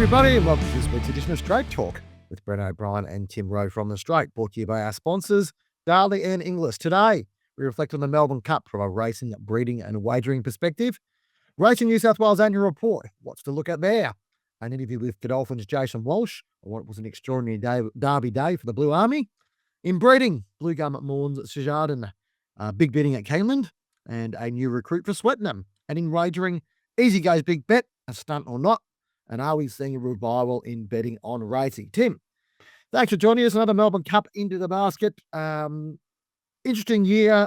everybody, and welcome to this week's edition of Straight Talk with Bren O'Brien and Tim Rowe from The Straight, brought to you by our sponsors, Darley and Inglis. Today, we reflect on the Melbourne Cup from a racing, breeding and wagering perspective. Racing New South Wales annual report, what's to look at there? An interview with Godolphin's Jason Walsh on what was an extraordinary Derby day for the Blue Army. In breeding, Blue Gum at Morns at Sejardan, big bidding at Keeneland, and a new recruit for Swettenham. And in wagering, easy goes big bet, a stunt or not. And are we seeing a revival in betting on racing? Tim, thanks for joining us. Another Melbourne Cup into the basket. Interesting year.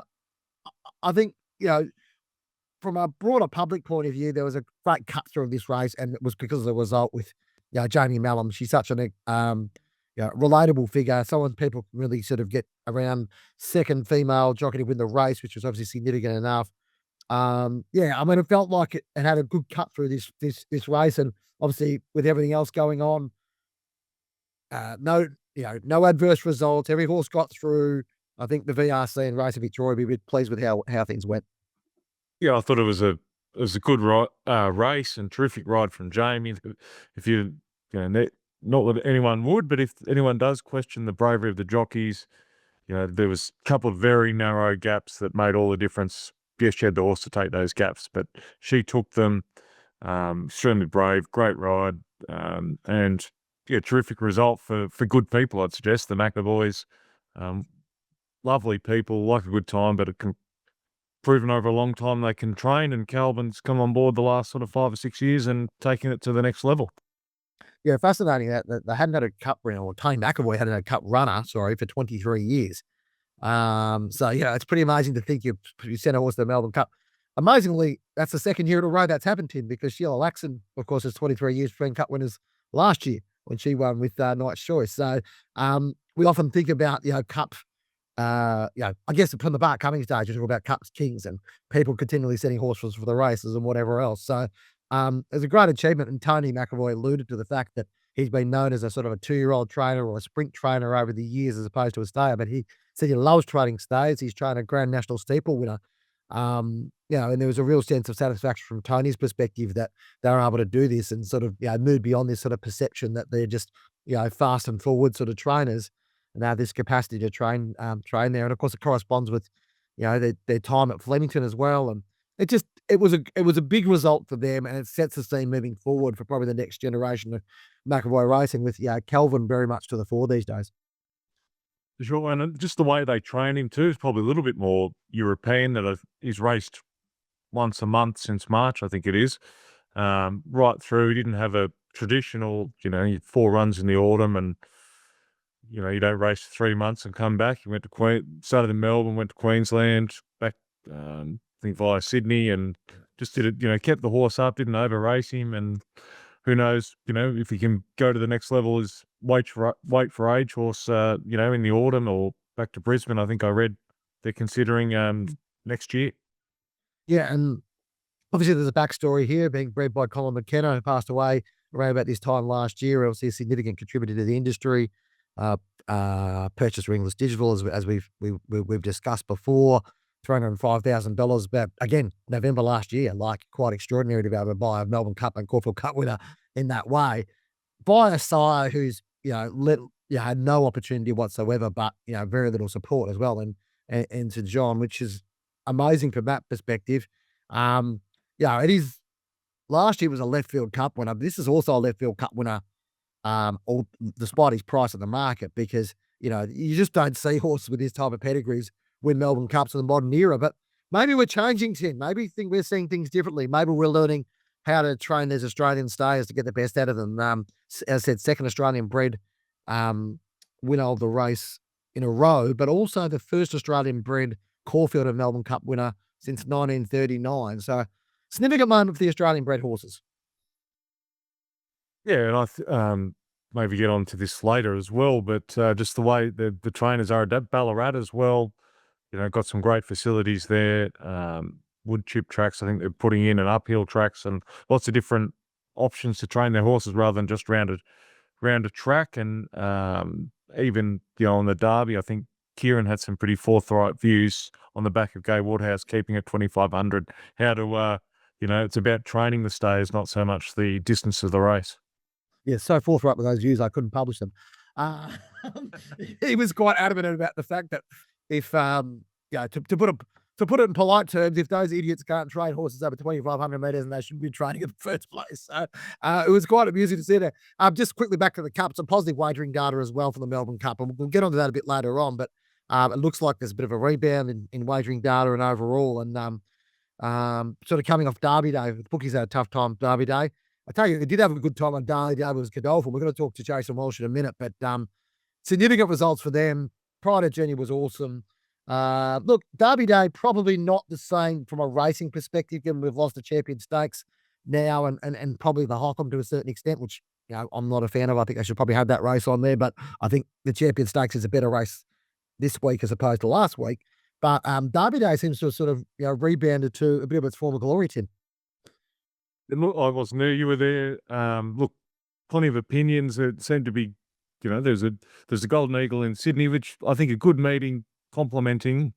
I think, from a broader public point of view, there was a great cut through of this race, and it was because of the result with Jamie Melham. She's such an relatable figure. Someone people can really sort of get around. Second female jockey to win the race, which was obviously significant enough. It felt like it had a good cut through this race, and obviously with everything else going on, no adverse results. Every horse got through. I think the VRC and Racing Victoria will be a bit pleased with how things went. Yeah, I thought it was a good race and terrific ride from Jamie. If not that anyone would, but if anyone does question the bravery of the jockeys, there was a couple of very narrow gaps that made all the difference. Yes, she had the horse to take those gaps, but she took them. Extremely brave, great ride, and terrific result for good people. I'd suggest the McEvoys, lovely people, like a good time, but it can proven over a long time they can train. And Calvin's come on board the last sort of 5 or 6 years and taking it to the next level. Yeah, fascinating that they hadn't had a cup winner, or Tony McEvoy hadn't had a cup runner, for 23 years. It's pretty amazing to think you sent a horse to the Melbourne Cup. Amazingly, that's the second year in a row that's happened, Tim, because Sheila Laxon, of course, is 23 years between Cup winners last year when she won with Knight's Choice. So we often think about, Cup, I guess from the Bart Cummings stage, we talk about Cups Kings and people continually setting horses for the races and whatever else. So it's a great achievement, and Tony McEvoy alluded to the fact that he's been known as a sort of a 2-year-old trainer or a sprint trainer over the years as opposed to a stayer, but he said he loves training stays. He's trained a Grand National Steeple winner. And there was a real sense of satisfaction from Tony's perspective that they were able to do this and sort of, move beyond this sort of perception that they're just, fast and forward sort of trainers, and have this capacity to train there. And of course, it corresponds with, their time at Flemington as well. And it was a big result for them, and it sets the scene moving forward for probably the next generation of McEvoy racing, with Calvin very much to the fore these days. Sure, and just the way they train him too is probably a little bit more European. That he's raced once a month since March, I think it is, right through. He didn't have a traditional, 4 runs in the autumn, and you don't race for 3 months and come back. He went to started in Melbourne, went to Queensland, back I think via Sydney, and just did it. Kept the horse up, didn't over race him, and who knows, if he can go to the next level, is wait for age horse, in the autumn or back to Brisbane. I think I read they're considering next year. Yeah, and obviously there's a backstory here, being bred by Colin McKenna, who passed away around about this time last year. Obviously a significant contributor to the industry, purchased Inglis Digital, as we've discussed before, $305,000, about, again, November last year, quite extraordinary to be able to buy a Melbourne Cup and Caulfield Cup winner in that way. Buy a sire who's, had no opportunity whatsoever, but, very little support as well. And St John, which is amazing from that perspective. It is, last year was a left field cup winner. This is also a left field cup winner, despite his price at the market, because, you just don't see horses with this type of pedigrees win Melbourne Cups in the modern era. But maybe we're changing, Tim. Maybe we're seeing things differently. Maybe we're learning how to train these Australian stayers to get the best out of them. As I said, second Australian bred winner of the race in a row, but also the first Australian bred Caulfield and Melbourne Cup winner since 1939. So significant moment for the Australian bred horses. Yeah, and maybe get on to this later as well, but just the way the trainers are at Ballarat as well, got some great facilities there, wood chip tracks. I think they're putting in an uphill tracks and lots of different options to train their horses rather than just round a track. And even, on the Derby, I think Kieran had some pretty forthright views on the back of Gay Waterhouse, keeping it 2,500, how to, it's about training the stays, not so much the distance of the race. Yeah, so forthright with those views, I couldn't publish them. Uh, he was quite adamant about the fact that if, to put it in polite terms, if those idiots can't train horses over 2,500 metres, and they shouldn't be training in the first place. So it was quite amusing to see that. Just quickly back to the Cup, some positive wagering data as well for the Melbourne Cup, and we'll get onto that a bit later on. But it looks like there's a bit of a rebound in wagering data and overall, and sort of coming off Derby Day. The bookies had a tough time Derby Day. I tell you, they did have a good time on Darley Day was Godolphin. We're going to talk to Jason Walsh in a minute, but significant results for them. Pride of Jenny was awesome. Look, Derby Day, probably not the same from a racing perspective, given we've lost the Champion Stakes now and probably the Hock'em to a certain extent, which, I'm not a fan of. I think they should probably have that race on there, but I think the Champion Stakes is a better race this week as opposed to last week. But Derby Day seems to have sort of rebounded to a bit of its former glory, Tim. Look, I wasn't there. You were there. Look, plenty of opinions. It seemed to be, there's a Golden Eagle in Sydney, which I think a good meeting complementing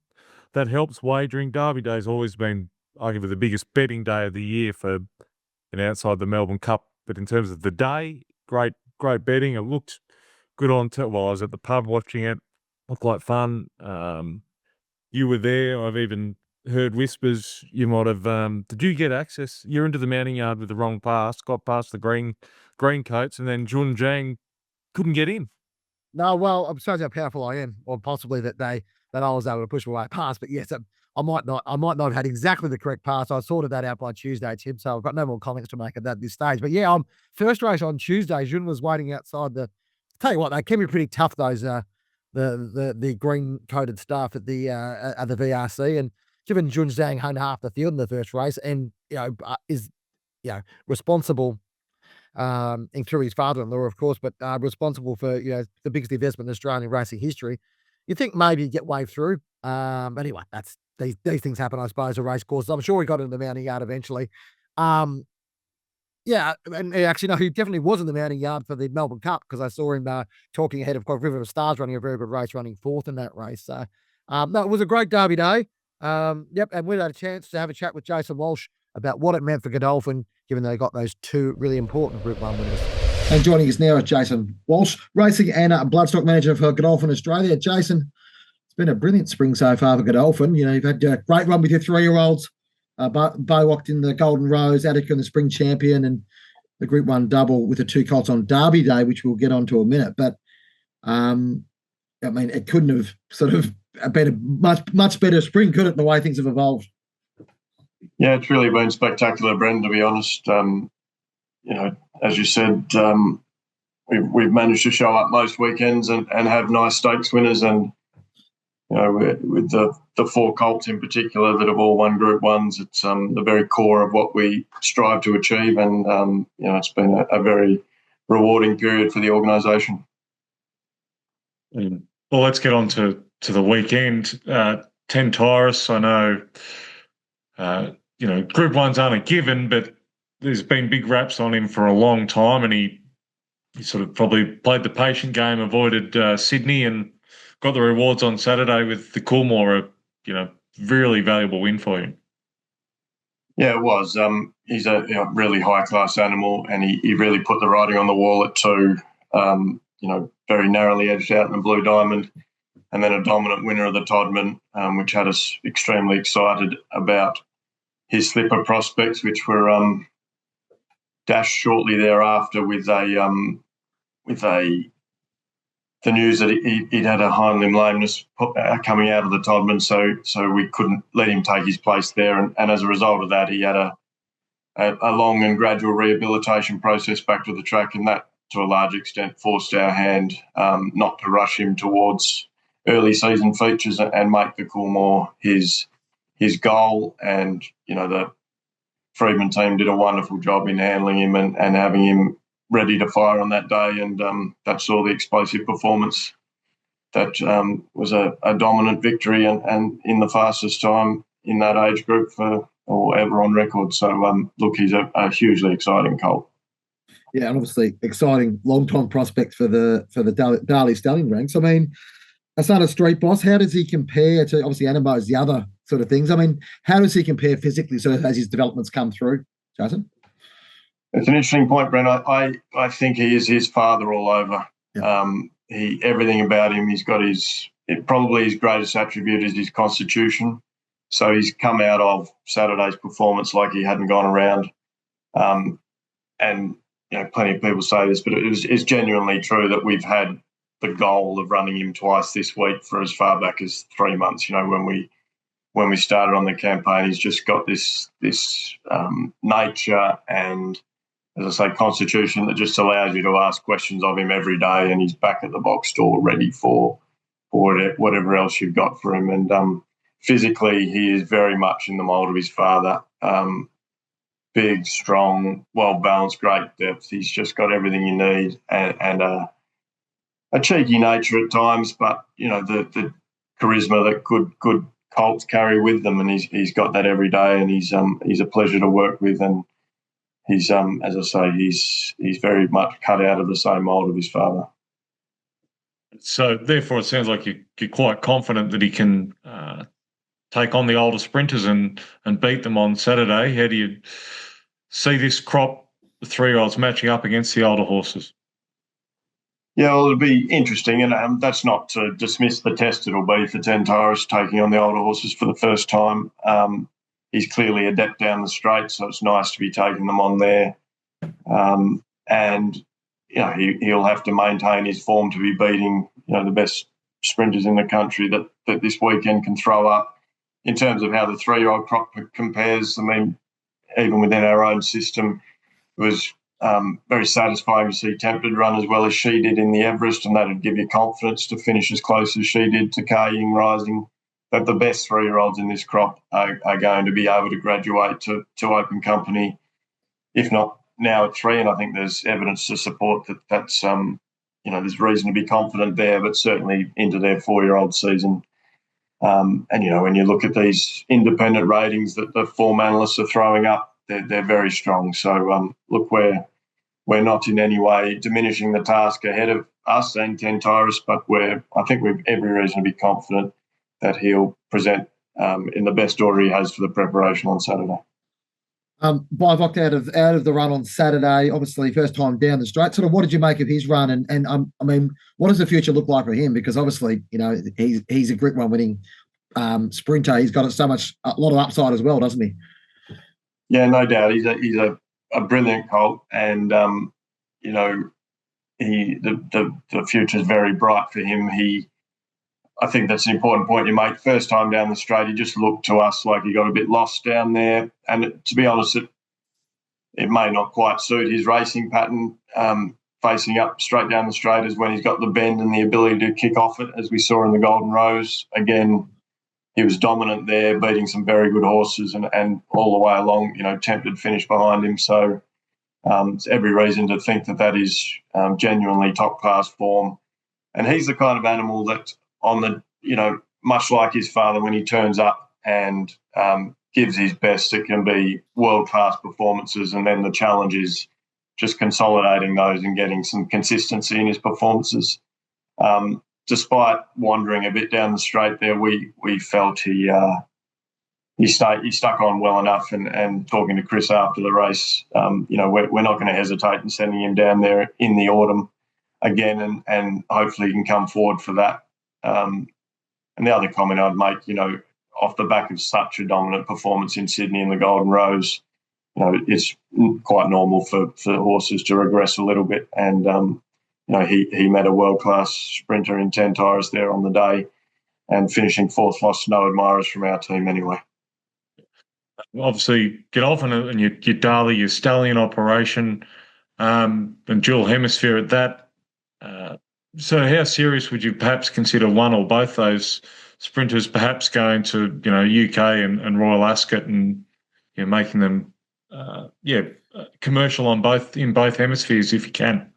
that helps wagering. Derby Day's always been arguably the biggest betting day of the year for outside the Melbourne Cup. But in terms of the day, great betting. It looked good on. While I was at the pub watching it, looked like fun. You were there. I've even heard whispers you might have. Did you get access? You're into the mounting yard with the wrong pass. Got past the green coats, and then Jun Zhang couldn't get in. No, well, I'm sorry how powerful I am, or possibly that I was able to push my way past. But yes, I might not have had exactly the correct pass. I sorted that out by Tuesday, Tim. So I've got no more comments to make at this stage. But yeah, first race on Tuesday. Jun was waiting outside the. Tell you what, they can be pretty tough. Those the green coated staff at the VRC, and given Jun Zhang hung half the field in the first race, and is responsible. And through his father-in-law, of course, but responsible for the biggest investment in Australian racing history. You think maybe you get waved through. Anyway, that's these things happen, I suppose, at race courses. I'm sure he got into the mounting yard eventually. Yeah, and actually, no, he definitely was in the mounting yard for the Melbourne Cup because I saw him talking ahead of River of Stars running a very good race, running fourth in that race. So, no, it was a great Derby Day. Yep, and we had a chance to have a chat with Jason Walsh about what it meant for Godolphin, given they got those two really important Group 1 winners. And joining us now is Jason Walsh, racing and bloodstock manager for Godolphin Australia. Jason, it's been a brilliant spring so far for Godolphin. You've had a great run with your 3-year-olds. Bowalked in the Golden Rose, Attica in the Spring Champion, and the Group 1 double with the 2 colts on Derby Day, which we'll get on to in a minute. But, it couldn't have sort of been a much better spring, could it, the way things have evolved? Yeah, it's really been spectacular, Bren, to be honest. As you said, we've managed to show up most weekends and have nice stakes winners, and with the 4 colts in particular that have all won Group 1s, it's the very core of what we strive to achieve, and it's been a very rewarding period for the organisation. Well, let's get on to the weekend. 10 Tyrus, I know, Group 1s aren't a given, but there's been big raps on him for a long time, and he sort of probably played the patient game, avoided Sydney, and got the rewards on Saturday with the Coolmore, really valuable win for him. Yeah, it was. He's a really high-class animal, and he really put the writing on the wall at 2, very narrowly edged out in the Blue Diamond, and then a dominant winner of the Todman, which had us extremely excited about his slipper prospects, which were dashed shortly thereafter with the news that he'd had a hind limb lameness coming out of the Todman, so we couldn't let him take his place there, and as a result of that, he had a long and gradual rehabilitation process back to the track, and that to a large extent forced our hand not to rush him towards early season features and make the Coolmore his goal. And the Freedman team did a wonderful job in handling him and having him ready to fire on that day, and that saw the explosive performance that was a dominant victory and in the fastest time in that age group or ever on record. So look, he's a hugely exciting colt. Yeah, and obviously exciting long-time prospect for the Darley Stallion ranks. I mean, Asana Street Boss, how does he compare to, obviously Animo's the other sort of things? I mean, how does he compare physically sort of as his developments come through, Jason? It's an interesting point, Bren. I think he is his father all over. Yeah. Everything about him, he's got probably his greatest attribute is his constitution. So he's come out of Saturday's performance like he hadn't gone around. And plenty of people say this, but it's genuinely true that we've had the goal of running him twice this week for as far back as 3 months. When we started on the campaign, he's just got this nature and, as I say, constitution that just allows you to ask questions of him every day, and he's back at the box store ready for whatever else you've got for him. And physically, he is very much in the mould of his father. Big, strong, well-balanced, great depth. He's just got everything you need, and a cheeky nature at times, but the charisma that good colts carry with them, and he's got that every day, and he's a pleasure to work with, and he's as I say, he's very much cut out of the same mould of his father. So therefore, it sounds like you're quite confident that he can take on the older sprinters and beat them on Saturday. How do you see this crop, the 3-year-olds, matching up against the older horses? Yeah, well, it'll be interesting, and that's not to dismiss the test it'll be for Tentaris taking on the older horses for the first time. He's clearly adept down the straight, so it's nice to be taking them on there. And he'll have to maintain his form to be beating the best sprinters in the country that this weekend can throw up. In terms of how the 3-year-old crop compares, I mean, even within our own system, it was very satisfying to see Tempted run as well as she did in the Everest, and that would give you confidence to finish as close as she did to Ying Rising. But the best 3-year-olds in this crop are going to be able to graduate to open company, if not now at 3. And I think there's evidence to support that's there's reason to be confident there, but certainly into their 4-year-old season. And when you look at these independent ratings that the form analysts are throwing up, they're very strong. So look, we're not in any way diminishing the task ahead of us and Tentaris, but I think we've every reason to be confident that he'll present in the best order he has for the preparation on Saturday. Bivock out of the run on Saturday, obviously first time down the straight. Sort of, what did you make of his run? And I mean, what does the future look like for him? Because obviously, he's a Group 1 winning sprinter. He's got a lot of upside as well, doesn't he? Yeah, no doubt. He's a brilliant colt, and the future is very bright for him. I think that's an important point you make. First time down the straight, he just looked to us like he got a bit lost down there. And to be honest, it may not quite suit his racing pattern. Facing up straight down the straight is when he's got the bend and the ability to kick off it, as we saw in the Golden Rose. Again, he was dominant there, beating some very good horses, and all the way along, Tempted finished behind him. So it's every reason to think that is genuinely top-class form. And he's the kind of animal that on the, much like his father, when he turns up and gives his best, it can be world-class performances. And then the challenge is just consolidating those and getting some consistency in his performances. Despite wandering a bit down the straight there, we felt he stuck on well enough. And talking to Chris after the race, we're not going to hesitate in sending him down there in the autumn again, and hopefully he can come forward for that. And the other comment I'd make, off the back of such a dominant performance in Sydney in the Golden Rose, it's quite normal for horses to regress a little bit. And, he met a world-class sprinter in Tentaris there on the day, and finishing fourth lost no admirers from our team anyway. Obviously, Godolphin and your Darley, your stallion operation, and dual hemisphere at that. So how serious would you perhaps consider one or both those sprinters perhaps going to, UK and Royal Ascot and making them commercial in both hemispheres if you can?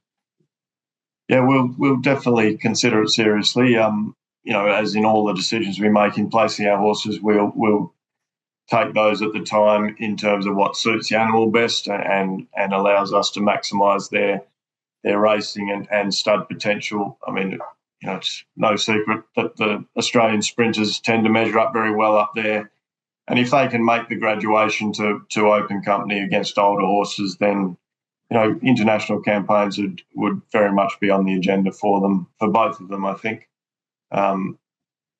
Yeah, we'll definitely consider it seriously. As in all the decisions we make in placing our horses, we'll take those at the time in terms of what suits the animal best and allows us to maximise their racing and stud potential. I mean, it's no secret that the Australian sprinters tend to measure up very well up there. And if they can make the graduation to open company against older horses, then international campaigns would very much be on the agenda for them, for both of them, I think.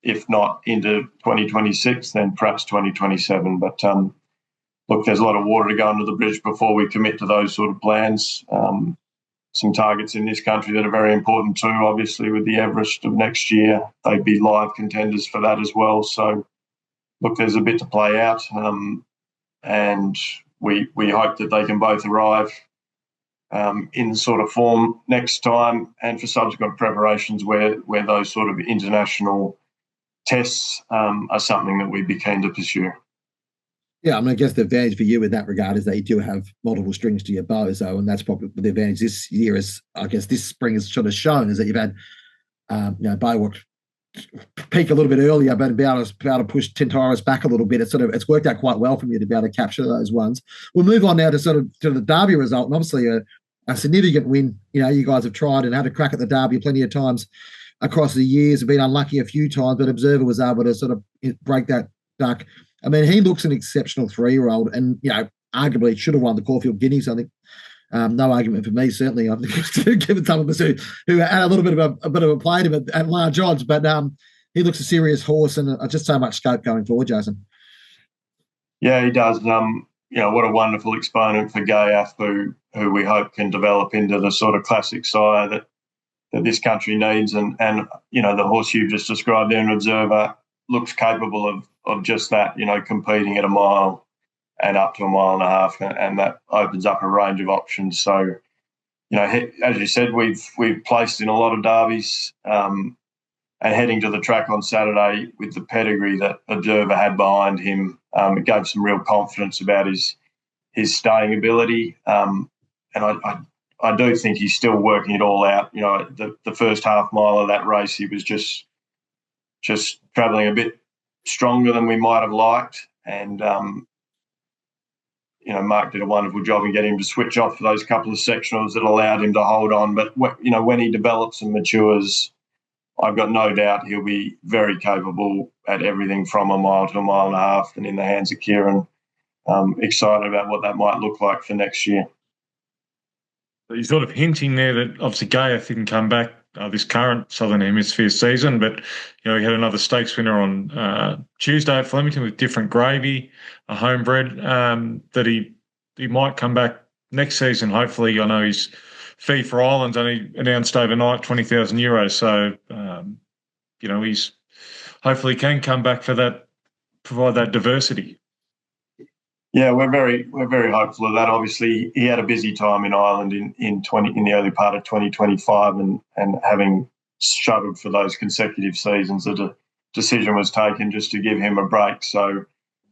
If not into 2026, then perhaps 2027. But look, there's a lot of water to go under the bridge before we commit to those sort of plans. Some targets in this country that are very important too, obviously, with the Everest of next year. They'd be live contenders for that as well. So, look, there's a bit to play out, and we hope that they can both arrive in sort of form next time, and for subsequent preparations where those sort of international tests are something that we'd be keen to pursue. Yeah, I mean, I guess the advantage for you in that regard is that you do have multiple strings to your bow, so, and that's probably the advantage this year is, I guess this spring has sort of shown, is that you've had, Baywalk peak a little bit earlier, but be able to push Tentaris back a little bit. It's worked out quite well for you to be able to capture those ones. We'll move on now to the Derby result, and obviously a significant win. You guys have tried and had a crack at the Derby plenty of times across the years, have been unlucky a few times, but Observer was able to sort of break that duck. I mean, he looks an exceptional 3-year-old, and arguably should have won the Caulfield Guineas. I think no argument for me. Certainly, I've given some of us who had a little bit of a play to him at large odds, but he looks a serious horse, and just so much scope going forward, Jason. Yeah, he does. What a wonderful exponent for Gayaf, who we hope can develop into the sort of classic sire that this country needs, and the horse you just described there in Observer looks capable of just that, competing at a mile and up to a mile and a half, and that opens up a range of options. So, as you said, we've placed in a lot of derbies, and heading to the track on Saturday with the pedigree that Observer had behind him, it gave some real confidence about his staying ability, and I do think he's still working it all out. The first half mile of that race, he was just travelling a bit stronger than we might have liked, and Mark did a wonderful job in getting him to switch off for those couple of sectionals that allowed him to hold on. But when he develops and matures, I've got no doubt he'll be very capable at everything from a mile to a mile and a half, and in the hands of Kieran. Excited about what that might look like for next year. You're sort of hinting there that obviously Gayaf didn't come back this current Southern Hemisphere season, but he had another stakes winner on Tuesday at Flemington with Different Gravy, a homebred, that he might come back next season. Hopefully, I know his fee for Ireland's only announced overnight, €20,000. So he's hopefully can come back for that, provide that diversity. Yeah, we're very hopeful of that. Obviously, he had a busy time in Ireland in the early part of 2025, and having struggled for those consecutive seasons, a decision was taken just to give him a break. So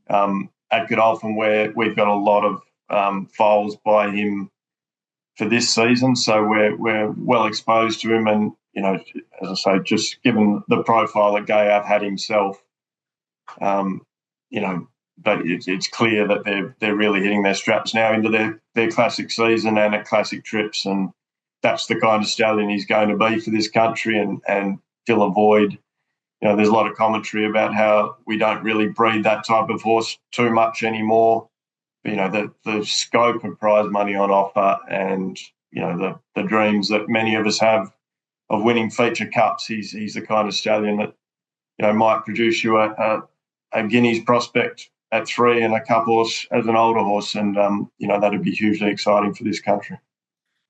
at Godolphin, where we've got a lot of foals by him for this season, so we're well exposed to him, and as I say, just given the profile that Gayaf had himself, but it's clear that they're really hitting their straps now into their classic season and at classic trips, and that's the kind of stallion he's going to be for this country and fill a void. There's a lot of commentary about how we don't really breed that type of horse too much anymore. But, the scope of prize money on offer, and the dreams that many of us have of winning feature cups, he's the kind of stallion that might produce you a Guineas prospect at 3 and a cup horse as an older horse, and that'd be hugely exciting for this country.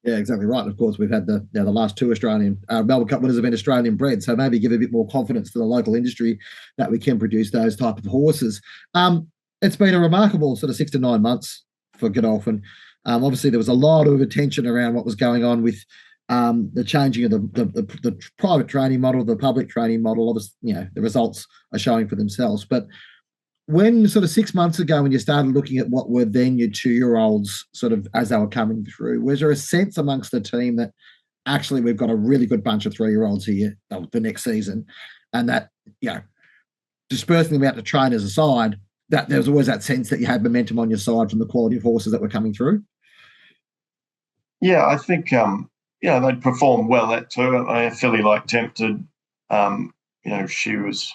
Yeah, exactly right. And of course, we've had the last two Australian Melbourne Cup winners have been Australian bred, so maybe give a bit more confidence to the local industry that we can produce those type of horses. It's been a remarkable sort of 6 to 9 months for Godolphin. Obviously, there was a lot of attention around what was going on with the changing of the private training model, the public training model. Obviously, the results are showing for themselves, but when sort of 6 months ago, when you started looking at what were then your 2-year-olds sort of as they were coming through, was there a sense amongst the team that actually we've got a really good bunch of 3-year-olds here the next season, and that, dispersing them out to trainers aside, that there was always that sense that you had momentum on your side from the quality of horses that were coming through? Yeah, I think, they'd performed well at too. A filly like Tempted, she was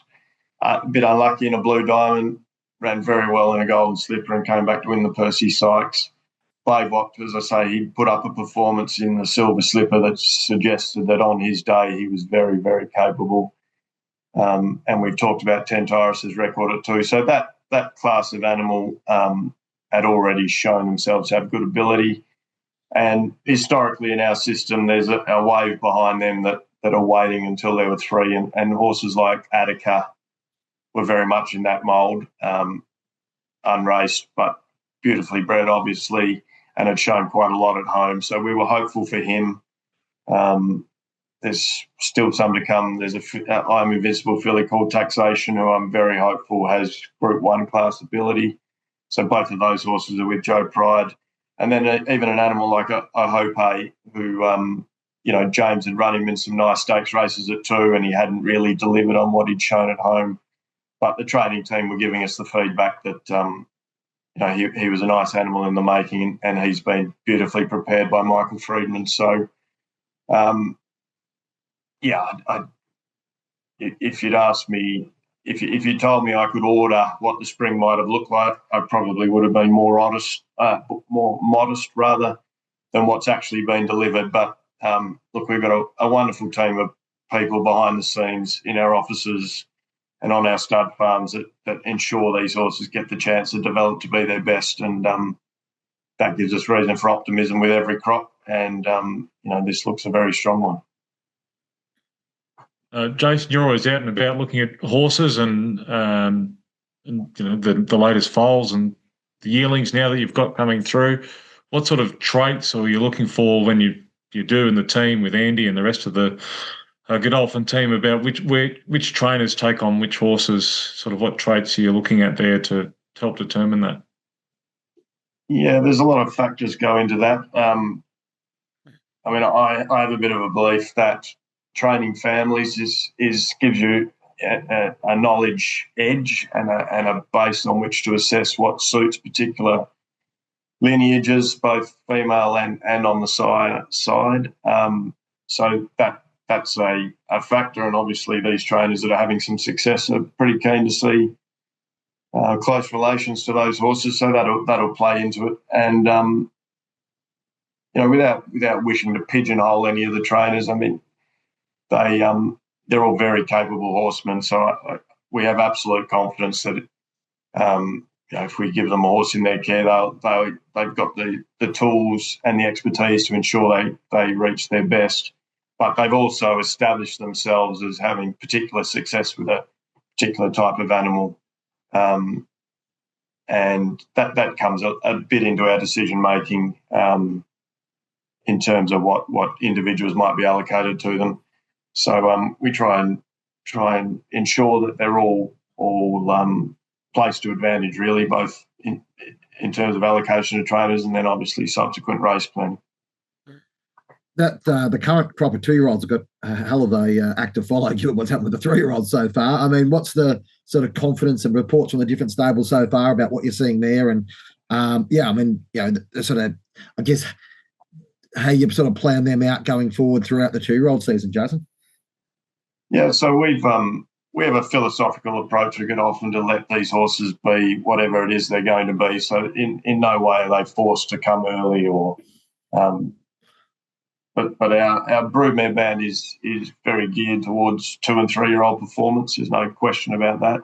a bit unlucky in a Blue Diamond, ran very well in a Golden Slipper and came back to win the Percy Sykes. Blaylock, as I say, he put up a performance in the Silver Slipper that suggested that on his day he was very, very capable. And we've talked about Tentaris's record at 2. So that class of animal had already shown themselves to have good ability. And historically in our system, there's a wave behind them that are waiting until there were 3. And horses like Attica were very much in that mould, unraced, but beautifully bred, obviously, and had shown quite a lot at home. So we were hopeful for him. There's still some to come. There's I'm Invincible filly called Taxation, who I'm very hopeful has Group 1 class ability. So both of those horses are with Joe Pride. And then even an animal like a Hope, who, James had run him in some nice stakes races at 2 and he hadn't really delivered on what he'd shown at home. But the training team were giving us the feedback that, he was a nice animal in the making, and he's been beautifully prepared by Michael Friedman. So, if you'd asked me, if you told me I could order what the spring might have looked like, I probably would have been more modest rather than what's actually been delivered. But look, we've got a wonderful team of people behind the scenes in our offices and on our stud farms that ensure these horses get the chance to develop to be their best. And that gives us reason for optimism with every crop. And, this looks a very strong one. Jason, you're always out and about looking at horses and the latest foals and the yearlings now that you've got coming through. What sort of traits are you looking for when you do in the team with Andy and the rest of the Godolphin team about which trainers take on which horses? Sort of what traits are you looking at there to help determine that? Yeah, there's a lot of factors go into that. I have a bit of a belief that training families gives you a knowledge edge and a base on which to assess what suits particular lineages, both female and on the side. So that's a factor, and obviously these trainers that are having some success are pretty keen to see close relations to those horses, so that'll play into it. And without wishing to pigeonhole any of the trainers, I mean, they're all very capable horsemen. So we have absolute confidence that if we give them a horse in their care, they've got the tools and the expertise to ensure they reach their best. But they've also established themselves as having particular success with a particular type of animal. And that comes a bit into our decision-making in terms of what individuals might be allocated to them. So we try and ensure that they're all placed to advantage, really, both in terms of allocation of trainers and then obviously subsequent race planning. That the current crop of 2-year-olds have got a hell of a active follow given what's happened with the 3-year-olds so far. I mean, what's the sort of confidence and reports from the different stables so far about what you're seeing there? And the sort of, I guess, how you sort of plan them out going forward throughout the 2-year-old season, Jason? Yeah, so we have a philosophical approach at Godolphin to let these horses be whatever it is they're going to be. So in no way are they forced to come early or but our broodmare band is very geared towards 2- and 3-year-old performance. There's no question about that.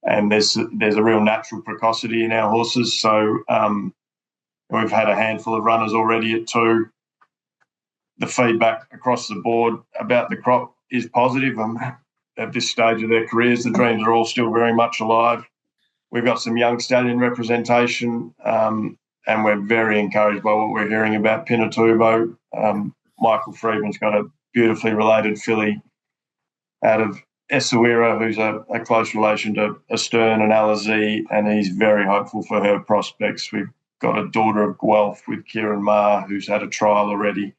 And there's a real natural precocity in our horses. So we've had a handful of runners already at 2. The feedback across the board about the crop is positive. At this stage of their careers, the dreams are all still very much alive. We've got some young stallion representation, and we're very encouraged by what we're hearing about Pinatubo. Michael Friedman's got a beautifully related filly out of Essaouira, who's a close relation to Astern and Alizé, and he's very hopeful for her prospects. We've got a daughter of Guelph with Kieran Maher, who's had a trial already,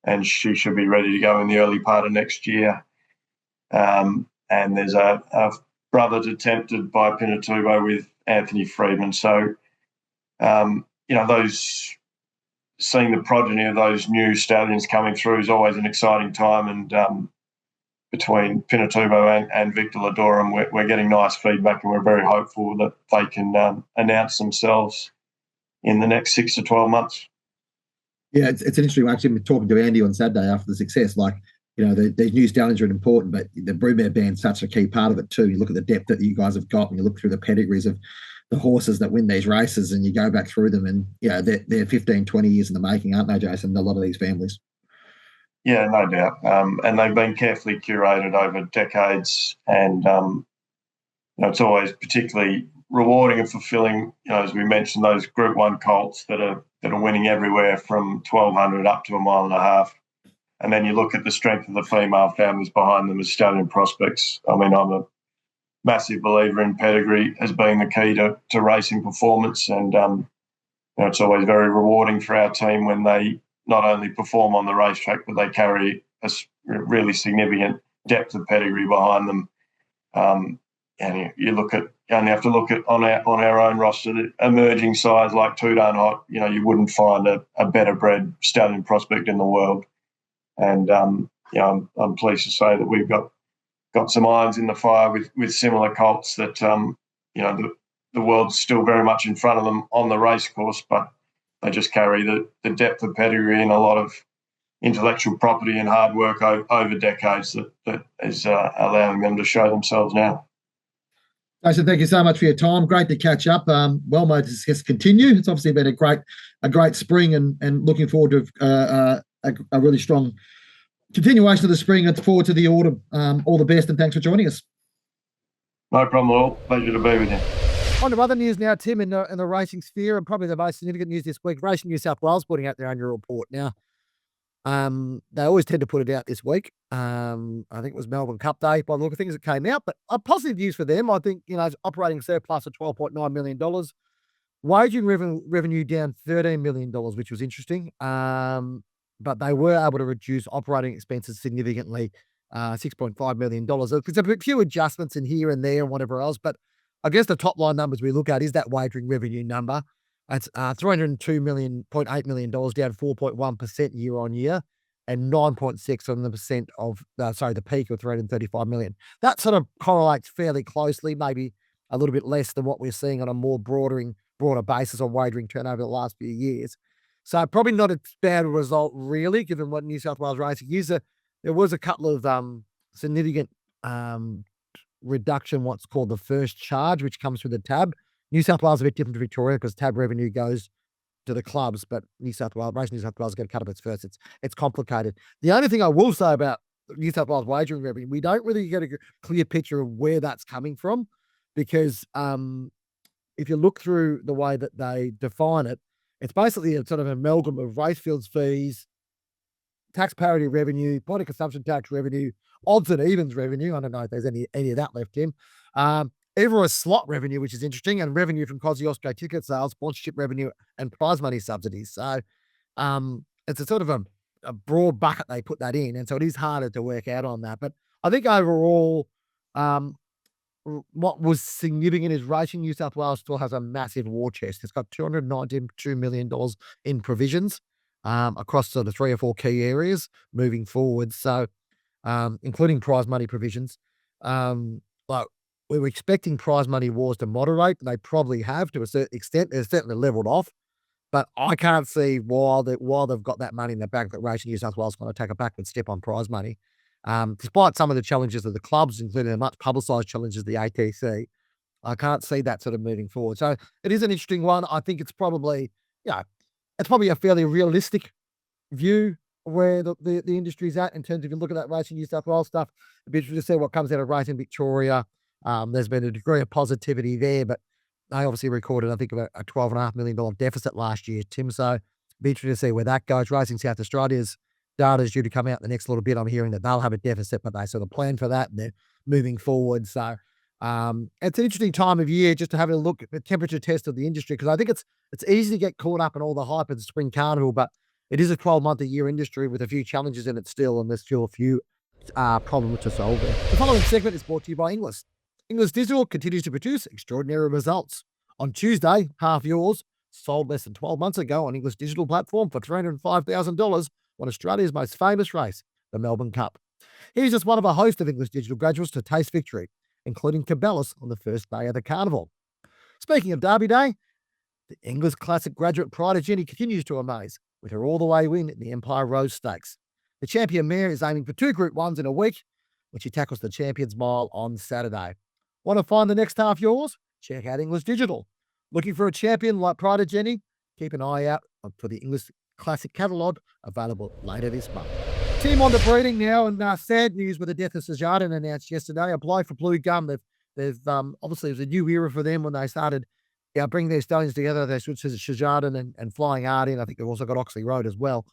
and she should be ready to go in the early part of next year. And there's a brother attempted by Pinatubo with Anthony Friedman. So, those seeing the progeny of those new stallions coming through is always an exciting time. And between Pinatubo and Victor Ladorum, we're getting nice feedback, and we're very hopeful that they can announce themselves in the next 6 to 12 months. Yeah, it's an interesting one. Actually, talking to Andy on Saturday after the success, these new stallions are important, but the broodmare band's such a key part of it too. You look at the depth that you guys have got, and you look through the pedigrees of the horses that win these races, and you go back through them, and they're 15, 20 years in the making, aren't they, Jason? A lot of these families. Yeah, no doubt. And they've been carefully curated over decades, and it's always particularly rewarding and fulfilling. As we mentioned, those Group 1 colts that are winning everywhere from 1,200 up to 1.5 miles. And then you look at the strength of the female families behind them as stallion prospects. I mean, I'm a massive believer in pedigree as being the key to racing performance, and it's always very rewarding for our team when they not only perform on the racetrack, but they carry a really significant depth of pedigree behind them. And you only have to look at on our own roster, the emerging sides like Toodarn Hot. You wouldn't find a better bred stallion prospect in the world. And I'm pleased to say that we've got some irons in the fire with similar colts that the world's still very much in front of them on the race course, but they just carry the depth of pedigree and a lot of intellectual property and hard work over decades that is allowing them to show themselves now. Jason, thank you so much for your time. Great to catch up. Well, may the success continue. It's obviously been a great spring, and looking forward to a really strong continuation of the spring. Look forward to the autumn. All the best, and thanks for joining us. No problem at all. Pleasure to be with you. On to other news now, Tim, in the racing sphere, and probably the most significant news this week. Racing New South Wales putting out their annual report now. They always tend to put it out this week. I think it was Melbourne Cup Day by the look of things that came out, but positive news for them. I think, operating surplus of $12.9 million. Wagering revenue down $13 million, which was interesting. But they were able to reduce operating expenses significantly, $6.5 million. There's a few adjustments in here and there and whatever else, but I guess the top line numbers we look at is that wagering revenue number. That's $302.8 million, down 4.1% year on year, and 9.6% on the peak of $335 million. That sort of correlates fairly closely, maybe a little bit less than what we're seeing on a more broader basis on wagering turnover the last few years. So probably not a bad result, really, given what New South Wales Racing is. There was a couple of significant reduction, what's called the first charge, which comes through the tab. New South Wales is a bit different to Victoria because tab revenue goes to the clubs, but Racing New South Wales is going to cut up its first. It's complicated. The only thing I will say about New South Wales wagering revenue, we don't really get a clear picture of where that's coming from, because if you look through the way that they define it, it's basically a sort of amalgam of racefields fees, tax parity revenue, body consumption tax revenue, odds and evens revenue. I don't know if there's any of that left, Tim. Everest slot revenue, which is interesting, and revenue from Kosciuszko ticket sales, sponsorship revenue, and prize money subsidies. So it's a sort of a broad bucket they put that in, and so it is harder to work out on that. But I think overall, what was significant is Racing New South Wales still has a massive war chest. It's got $292 million in provisions across sort of 3 or 4 key areas moving forward. So, including prize money provisions. We were expecting prize money wars to moderate. They probably have to a certain extent. They're certainly leveled off. But I can't see while they've got that money in the bank that Racing New South Wales is going to take a backward step on prize money. Despite some of the challenges of the clubs, including the much publicised challenges of the ATC, I can't see that sort of moving forward. So it is an interesting one. I think it's probably, a fairly realistic view where the industry's at in terms of, if you look at that Racing New South Wales stuff. It'd be interesting to see what comes out of Racing Victoria. There's been a degree of positivity there, but they obviously recorded, I think, about a $12.5 million deficit last year, Tim. So it'd be interesting to see where that goes. Racing South Australia's data is due to come out in the next little bit. I'm hearing that they'll have a deficit, but they sort of plan for that, and they're moving forward. So it's an interesting time of year just to have a look at the temperature test of the industry, because I think it's easy to get caught up in all the hype of the spring carnival, but it is a 12-month-a-year industry with a few challenges in it still, and there's still a few problems to solve there. The following segment is brought to you by Inglis. Inglis Digital continues to produce extraordinary results. On Tuesday, Half Yours sold less than 12 months ago on Inglis Digital platform for $305,000 on Australia's most famous race, the Melbourne Cup. Here's just one of a host of Inglis Digital graduates to taste victory, including Cabela's on the first day of the carnival. Speaking of Derby Day, The Inglis Classic graduate Pride of Jenny continues to amaze with her all-the-way win in the Empire Rose Stakes. The champion mare is aiming for 2 Group 1s in a week when she tackles the Champions Mile on Saturday. Want to find the next half yours? Check out Inglis Digital. Looking for a champion like Pride of Jenny? Keep an eye out for the Inglis Classic catalogue available later this month. Team on to breeding now, and sad news with the death of Sejardan announced yesterday. A blow for Blue Gum. They've obviously it was a new era for them when they started bringing their stallions together. They switched to Sejardan and Flying Art in. I think they've also got Oxley Road as well.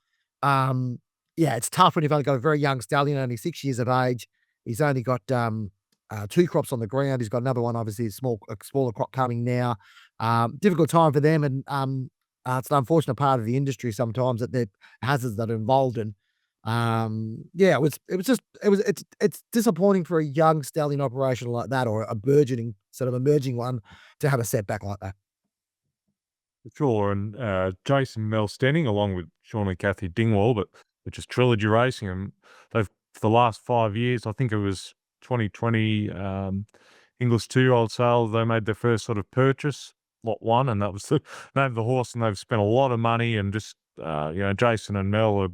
It's tough when you've only got a very young stallion, only 6 years of age. He's only got 2 crops on the ground. He's got another one, obviously, a smaller crop coming now. Difficult time for them, and it's an unfortunate part of the industry sometimes that the hazards that are involved in. It's disappointing for a young stallion operation like that, or a burgeoning sort of emerging one, to have a setback like that. Sure, and Jason Melham, along with Sean and Kathy Dingwall, which is Trilogy Racing, and they've for the last 5 years, I think it was 2020, English 2-year-old sale, they made their first sort of purchase, lot 1, and that was the name of the horse, and they've spent a lot of money, and just, Jason and Mel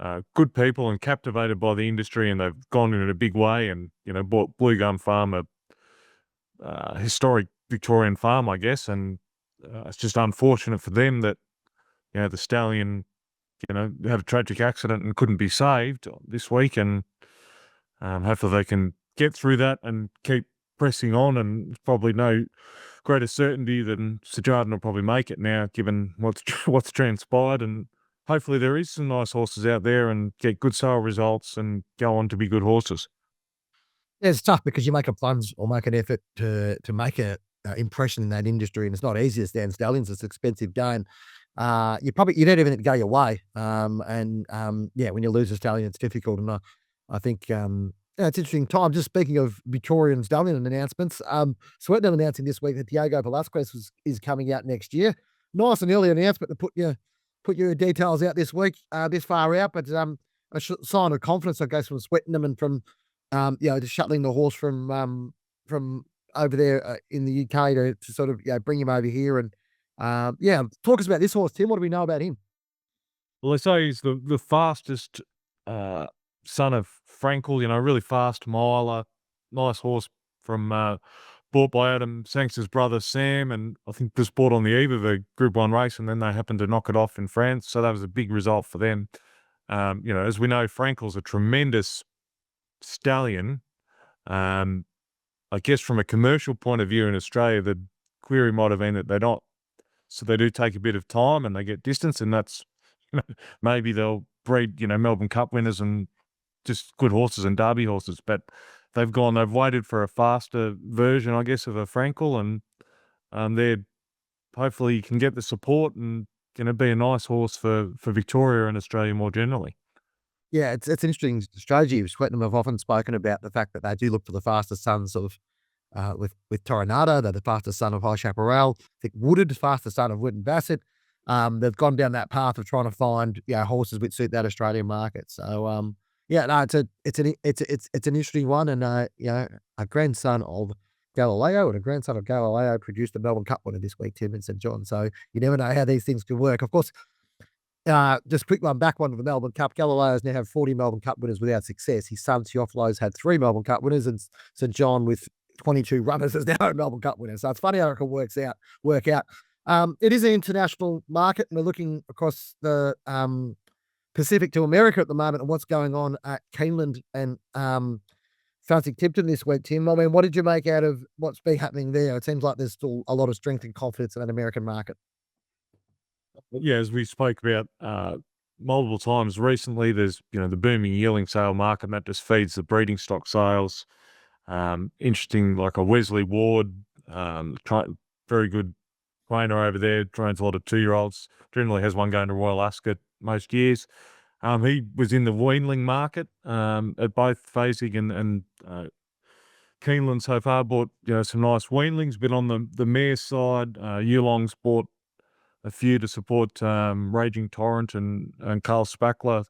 are good people and captivated by the industry, and they've gone in a big way and, bought Blue Gum Farm, a historic Victorian farm, I guess, and it's just unfortunate for them that, the stallion, had a tragic accident and couldn't be saved this week, and hopefully they can get through that and keep pressing on, and probably no greater certainty than Sejardan will probably make it now, given what's transpired, and hopefully there is some nice horses out there and get good sale results and go on to be good horses. Yeah, it's tough because you make a plunge or make an effort to make a impression in that industry, and it's not easy to stand stallions. It's an expensive game. You don't even go your way. When you lose a stallion, it's difficult. And I think it's an interesting time. Just speaking of Victorian stallion announcements, Sejardan announcing this week that Diego Velasquez is coming out next year. Nice and early announcement to put your details out this week, this far out, but a sign of confidence, I guess, from Swettenham and from just shuttling the horse from over there in the UK to sort of bring him over here. And talk us about this horse, Tim. What do we know about him? Well, they say he's the fastest son of Frankel, really fast miler, nice horse from bought by Adam Sangster's brother Sam, and I think was bought on the eve of a Group 1 race, and then they happened to knock it off in France, so that was a big result for them. As we know, Frankel's a tremendous stallion. I guess from a commercial point of view in Australia, the query might have been that they're not. So they do take a bit of time and they get distance, and that's, maybe they'll breed, Melbourne Cup winners and just good horses and Derby horses. But they've waited for a faster version, I guess, of a Frankel, and they're hopefully can get the support and be a nice horse for Victoria and Australia more generally. Yeah, it's an interesting strategy. Swettenham have often spoken about the fact that they do look for the fastest sons of, with Toronado. They're the fastest son of High Chaparral. I think Wooded, fastest son of Wood and Bassett. They've gone down that path of trying to find horses which suit that Australian market. So it's an interesting one, and a grandson of Galileo produced the Melbourne Cup winner this week, Tim, in St John. So you never know how these things can work. Of course. Just quick one for the Melbourne Cup. Galileo's now have 40 Melbourne Cup winners without success. His son Teofilo's had 3 Melbourne Cup winners, and St John with 22 runners is now a Melbourne Cup winner. So it's funny how it can work out. It is an international market, and we're looking across the Pacific to America at the moment and what's going on at Keeneland and Fancy Tipton this week, Tim. I mean, what did you make out of what's been happening there? It seems like there's still a lot of strength and confidence in that American market. Yeah, as we spoke about multiple times recently, there's the booming yearling sale market, and that just feeds the breeding stock sales. Interesting, like a Wesley Ward, very good trainer over there, trains a lot of 2-year-olds. Generally has one going to Royal Ascot most years. He was in the weanling market at both Fasig and Keeneland so far. Bought some nice weanlings, but on the mare side, Yulong's bought a few to support Raging Torrent and Carl Spackler,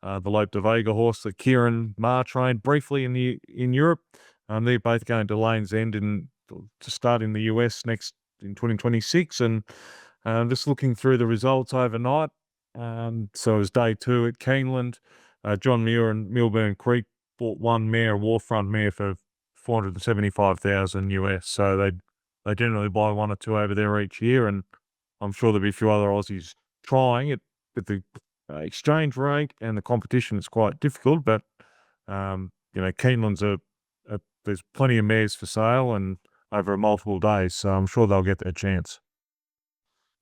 the Lope de Vega horse that Kieran Marr trained briefly in Europe. They're both going to Lane's End to start in the US next in 2026. And just looking through the results overnight. So it was day 2 at Keeneland. John Muir and Milburn Creek bought one mare, a Warfront mare, for $475,000 US. So they generally buy 1 or 2 over there each year, and I'm sure there'll be a few other Aussies trying it. But the exchange rate and the competition is quite difficult. But Keeneland's there's plenty of mares for sale and over multiple days, so I'm sure they'll get their chance.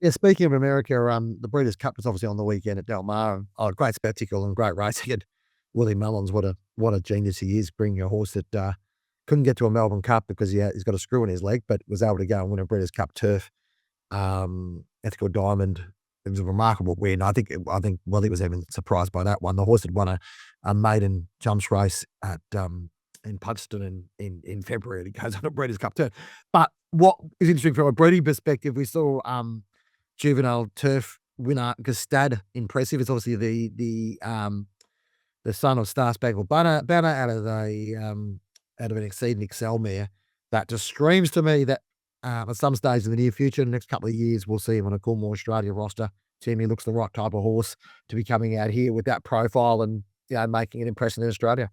Yeah, speaking of America, the Breeders' Cup was obviously on the weekend at Del Mar. Great spectacle and great racing. And Willie Mullins, what a genius he is, bringing a horse that couldn't get to a Melbourne Cup because he's got a screw in his leg, but was able to go and win a Breeders' Cup turf. Ethical Diamond. It was a remarkable win. I think Willie was even surprised by that one. The horse had won a maiden jumps race at in Punxsutawn in February. It goes on a Breeders' Cup turf. But what is interesting from a breeding perspective, we saw juvenile turf winner Gustad impressive. It's obviously the son of Star Spangled Banner out of an Exceed and Excel mare. That just screams to me that at some stage in the near future, the next couple of years, we'll see him on a Coolmore Australia roster. Jamie looks the right type of horse to be coming out here with that profile and making an impression in Australia.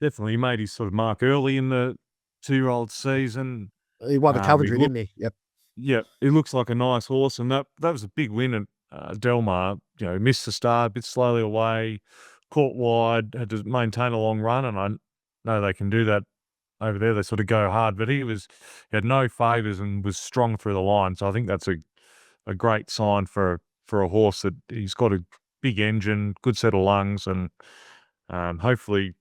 Definitely, he made his sort of mark early in the 2-year-old season. He won the Coventry, didn't he? Yep. Yeah, he looks like a nice horse, and that was a big win at Del Mar. Missed the start, a bit slowly away, caught wide, had to maintain a long run, and I know they can do that over there. They sort of go hard, but he had no favours and was strong through the line. So I think that's a great sign for a horse that he's got a big engine, good set of lungs, and hopefully,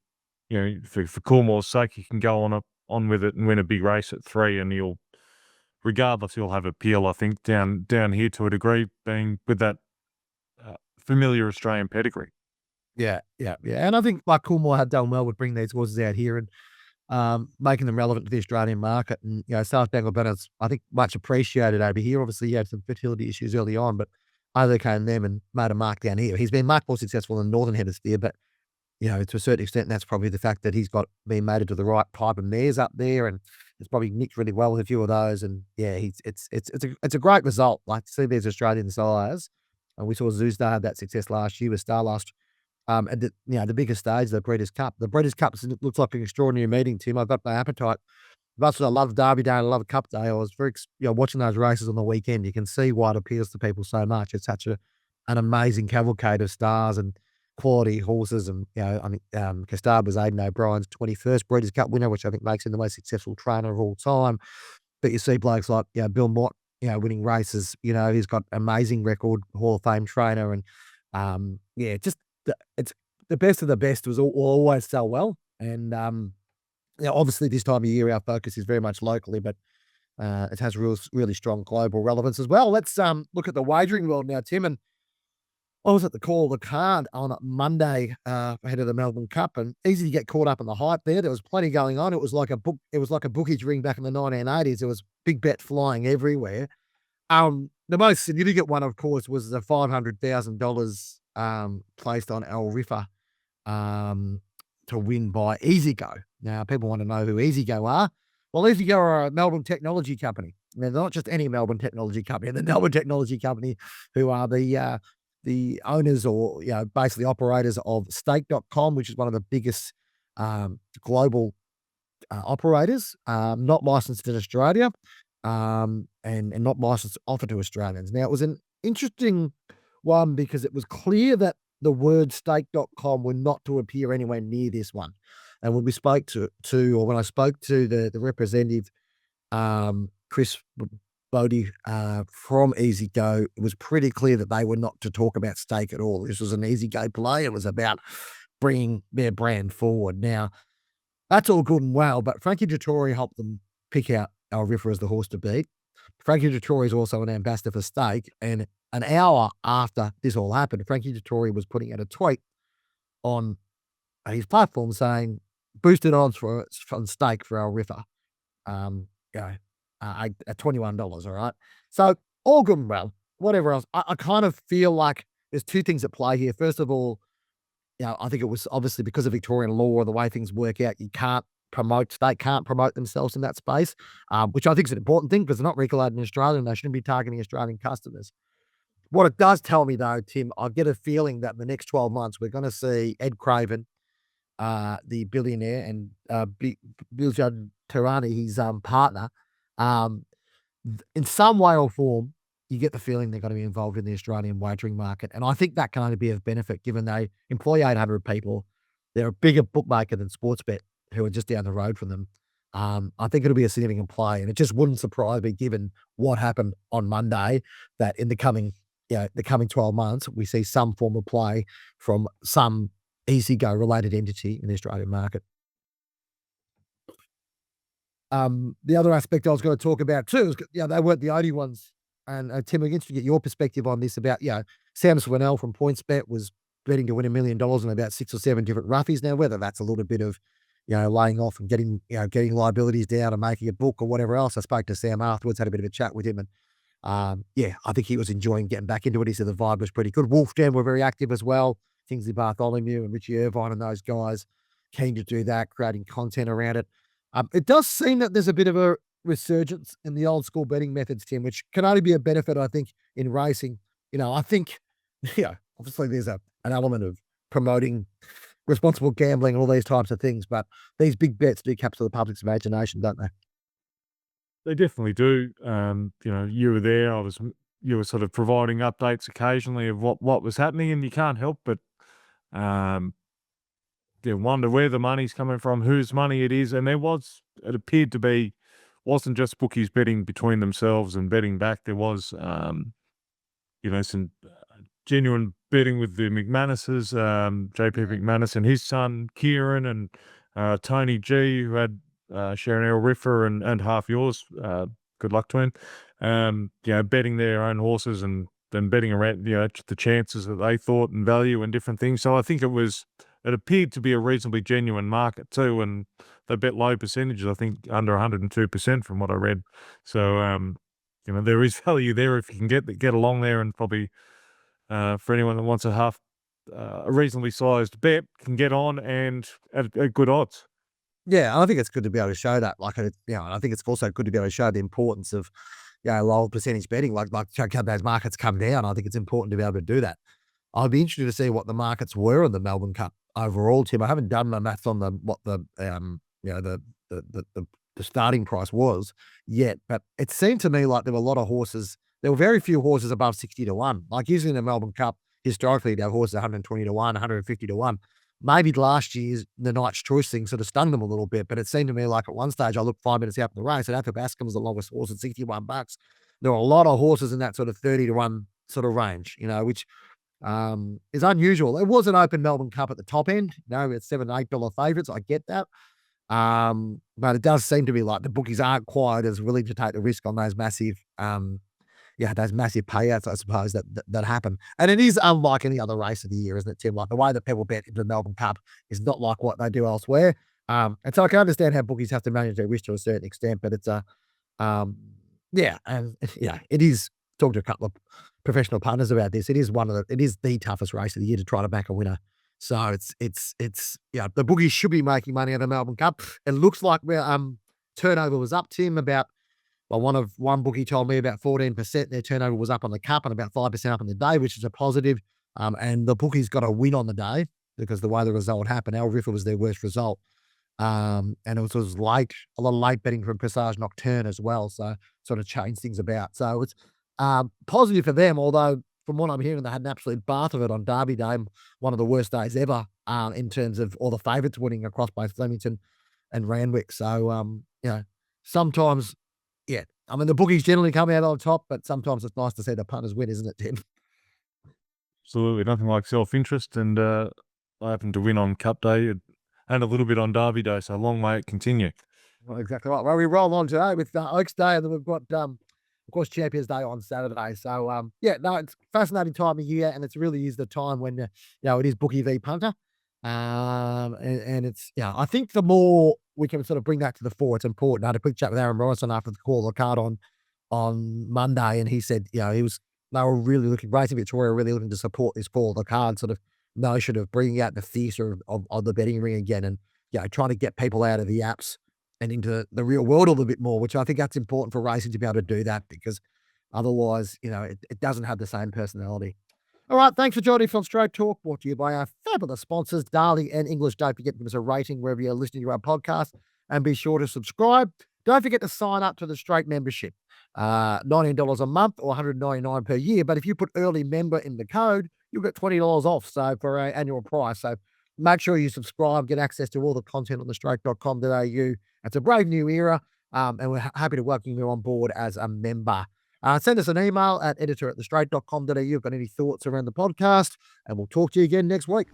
for Coolmore's sake, he can go on with it and win a big race at 3, and he'll have appeal, I think, down here to a degree, being with that familiar Australian pedigree. Yeah. And I think like Coolmore had done well with bringing these horses out here and making them relevant to the Australian market. And, Star Spangled Banner's, I think, much appreciated over here. Obviously, he had some fertility issues early on, but overcame them and made a mark down here. He's been much more successful in the Northern Hemisphere, but, to a certain extent, that's probably the fact that he's been mated to the right type of mares up there, and it's probably nicked really well with a few of those. And yeah, it's a great result. Like to see these Australian sires, and we saw Zoustar have that success last year with Starlust. At the biggest stage, the Breeders' Cup. The Breeders' Cup looks like an extraordinary meeting, Tim. I've got my appetite. Much as I love Derby Day and I love Cup Day, I was very, watching those races on the weekend. You can see why it appeals to people so much. It's such an amazing cavalcade of stars and quality horses. And, Custard was Aidan O'Brien's 21st Breeders' Cup winner, which I think makes him the most successful trainer of all time. But you see blokes like, Bill Mott, winning races. He's got amazing record, Hall of Fame trainer. And, it's the best of the best will always sell well. And, obviously this time of year, our focus is very much locally, but it has really strong global relevance as well. Let's look at the wagering world now, Tim. And I was at the call of the card on Monday ahead of the Melbourne Cup, and easy to get caught up in the hype there. There was plenty going on. It was like a bookage ring back in the 1980s. There was big bet flying everywhere. The most significant one, of course, was the $500,000 placed on El Rifa to win by EasyGo. Now, people want to know who EasyGo are. Well, EasyGo are a Melbourne technology company. They're not just any Melbourne technology company. The Melbourne technology company, who are the owners or basically operators of stake.com, which is one of the biggest global operators, not licensed in Australia, and not licensed offered to Australians. Now, it was an interesting one because it was clear that the word stake.com were not to appear anywhere near this one. And when we spoke when I spoke to the representative, Chris Bodie from EasyGo, it was pretty clear that they were not to talk about stake at all. This was an EasyGo play. It was about bringing their brand forward. Now, that's all good and well, but Frankie Dettori helped them pick out El Rifa as the horse to beat. Frankie Dettori is also an ambassador for stake, and an hour after this all happened, Frankie Dettori was putting out a tweet on his platform saying boosted odds from stake for El Rifa. At $21, all right? So all good and well, whatever else. I kind of feel like there's two things at play here. First of all, I think it was obviously because of Victorian law or the way things work out, you can't they can't promote themselves in that space, which I think is an important thing because they're not regulated in Australia and they shouldn't be targeting Australian customers. What it does tell me, though, Tim, I get a feeling that in the next 12 months, we're going to see Ed Craven, the billionaire, and Sejardan, his partner, in some way or form, you get the feeling they're going to be involved in the Australian wagering market. And I think that can only be of benefit given they employ 800 people. They're a bigger bookmaker than Sportsbet, who are just down the road from them. I think it'll be a significant play. And it just wouldn't surprise me, given what happened on Monday, that in the coming 12 months, we see some form of play from some easy-go related entity in the Australian market. The other aspect I was going to talk about too is, they weren't the only ones. And Tim, I'm interested to get your perspective on this about, Sam Swannell from PointsBet was betting to win $1 million on about 6 or 7 different roughies. Now, whether that's a little bit of, laying off and getting liabilities down and making a book or whatever else. I spoke to Sam afterwards, had a bit of a chat with him, and I think he was enjoying getting back into it. He said the vibe was pretty good. Wolf Den were very active as well. Kingsley Bartholomew and Richie Irvine and those guys keen to do that, creating content around it. It does seem that there's a bit of a resurgence in the old school betting methods, Tim, which can only be a benefit, I think, in racing. I think, obviously there's an element of promoting responsible gambling and all these types of things, but these big bets do capture the public's imagination, don't they? They definitely do. You were there. You were sort of providing updates occasionally of what was happening, and you can't help but wonder where the money's coming from, whose money it is. And it appeared to be, wasn't just bookies betting between themselves and betting back. There was, some genuine betting with the McManuses, JP McManus and his son, Kieran, and Tony G, who had Sharon L. Riffer and half yours. Good luck to him. Betting their own horses and then betting around, the chances that they thought and value and different things. So I think it appeared to be a reasonably genuine market too, and they bet low percentages, I think under 102% from what I read. So, there is value there if you can get along there, and probably for anyone that wants a reasonably sized bet can get on and at good odds. Yeah, I think it's good to be able to show that. I think it's also good to be able to show the importance of, low percentage betting. Like those markets come down. I think it's important to be able to do that. I'd be interested to see what the markets were in the Melbourne Cup overall, Tim. I haven't done my maths on what the starting price was yet, but it seemed to me like there were a lot of horses. There were very few horses above 60 to 1. Like usually in the Melbourne Cup, historically, there were horses 120 to 1, 150 to 1. Maybe last year's the Knight's Choice thing sort of stung them a little bit, but it seemed to me like at one stage I looked 5 minutes out in the race and Athabasca was the longest horse at $61. There were a lot of horses in that sort of 30 to 1 sort of range, which is unusual. It was an open Melbourne Cup at the top end. It's $7 and $8 favourites. I get that. But it does seem to be like the bookies aren't quite as willing to take the risk on those massive, those massive payouts, I suppose, that happen. And it is unlike any other race of the year, isn't it, Tim? Like the way that people bet into the Melbourne Cup is not like what they do elsewhere. And so I can understand how bookies have to manage their risk to a certain extent, but it's it is. Talked to a couple of professional partners about this. It is the toughest race of the year to try to back a winner. So it's the bookies should be making money at the Melbourne Cup. It looks like turnover was up, Tim, about, one bookie told me about 14%. Their turnover was up on the Cup and about 5% up on the day, which is a positive. And the bookies got a win on the day because the way the result happened, Al Riffer was their worst result. And it was late, a lot of late betting from Passage Nocturne as well. So sort of changed things about. So it's positive for them, although from what I'm hearing, they had an absolute bath of it on Derby Day, one of the worst days ever in terms of all the favourites winning across both Flemington and Randwick. So, sometimes, the bookies generally come out on top, but sometimes it's nice to see the punters win, isn't it, Tim? Absolutely. Nothing like self-interest, and I happened to win on Cup Day and a little bit on Derby Day, so long may it continue. Well, exactly right. Well, we roll on today with Oaks Day, and then we've got of course, Champions Day on Saturday. So, it's a fascinating time of year, and it really is the time when, it is bookie v punter. And it's, I think the more we can sort of bring that to the fore, it's important. I had a quick chat with Aaron Morrison after the call of the card on Monday, and he said, they were really Racing Victoria really looking to support this call of the card sort of notion of bringing out the theatre of the betting ring again and trying to get people out of the apps and into the real world a little bit more, which I think that's important for racing to be able to do that, because otherwise, it doesn't have the same personality. All right, thanks for joining us on Straight Talk, brought to you by our fabulous sponsors, Darley and English. Don't forget to give us a rating wherever you're listening to our podcast, and be sure to subscribe. Don't forget to sign up to the Straight membership, $19 a month or $199 per year. But if you put early member in the code, you'll get $20 off. So for our annual price. So make sure you subscribe, get access to all the content on the straight.com.au. It's a brave new era, and we're happy to welcome you on board as a member. Send us an email at editor@thestraight.com.au if you've got any thoughts around the podcast, and we'll talk to you again next week.